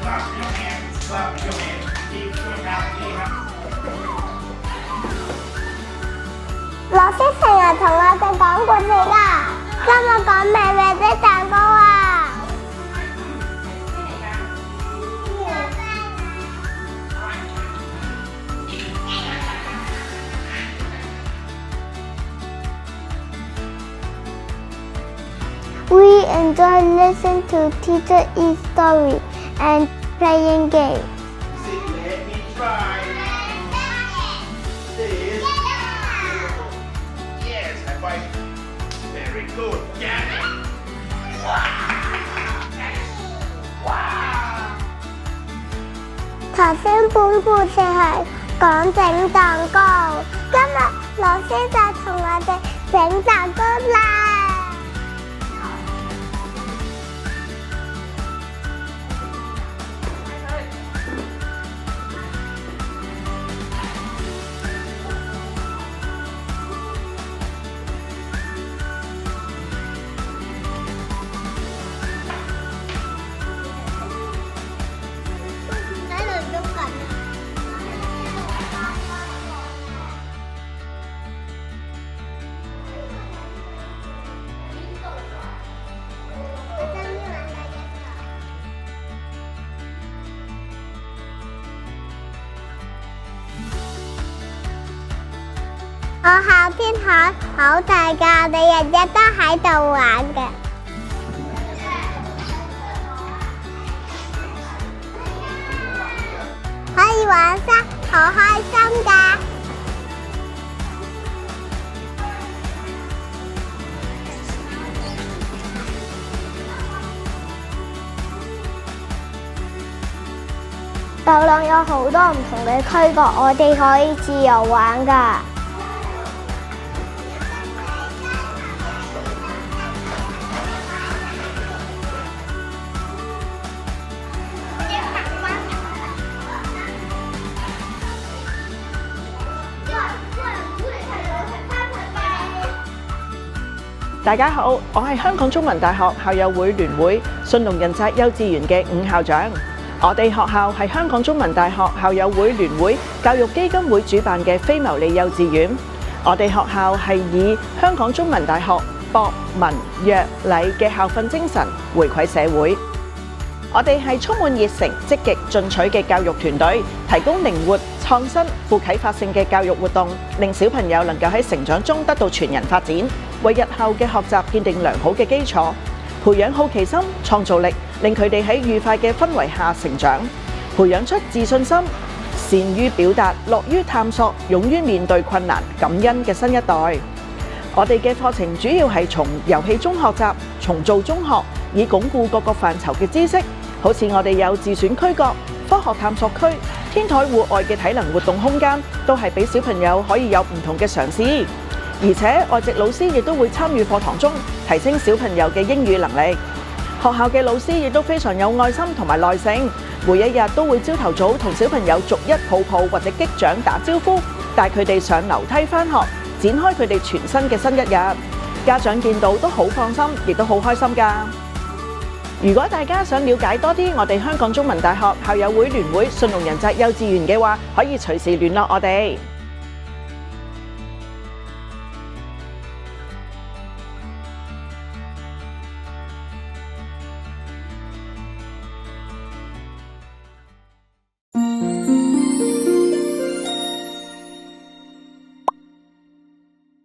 老師成日同我哋講故事㗎，今日講美味的蛋糕啊！We enjoy listening to Teacher E's story and playing games. Let me try. This. Yes, high five. Very good. Get it. Wow. 頭先本故事係講整蛋糕，今日老師就同我哋整蛋糕啦。學校天台好大㗎，我哋日日都喺度玩嘅，可以玩沙，好開心㗎。遊廊有好多唔同嘅區角，我哋可以自由玩㗎。大家好，我係香港中文大學校友會聯會信隆人澤幼稚園嘅伍校長。我哋學校係香港中文大學校友會聯會教育基金會主辦嘅非牟利幼稚園。我哋學校係以香港中文大學博文約禮嘅校訓精神回饋社會。我哋係充滿熱誠、積極進取嘅教育團隊，提供靈活、創新、富啟發性嘅教育活動，令小朋友能夠喺成長中得到全人發展，為日後嘅學習奠定良好嘅基礎，培養好奇心、創造力，令佢哋喺愉快嘅氛圍下成長，培養出自信心、善於表達、樂於探索、勇於面對困難、感恩嘅新一代。我哋嘅課程主要係從遊戲中學習，重做中學，以鞏固各個範疇嘅知識。好似我哋有自選區角、科學探索區、天台戶外嘅體能活動空間，都係俾小朋友可以有唔同嘅嘗試。而且外籍老師亦都會參與課堂中，提升小朋友嘅英語能力。學校嘅老師亦都非常有愛心同埋耐性，每一日都會朝頭早同小朋友逐一抱抱或者擊掌打招呼，帶佢哋上樓梯返學，展開佢哋全新嘅新一日。家長見到都好放心，亦都好開心㗎。如果大家想了解多啲我哋香港中文大學校友會聯會信隆人澤幼稚園嘅話，可以隨時聯絡我哋。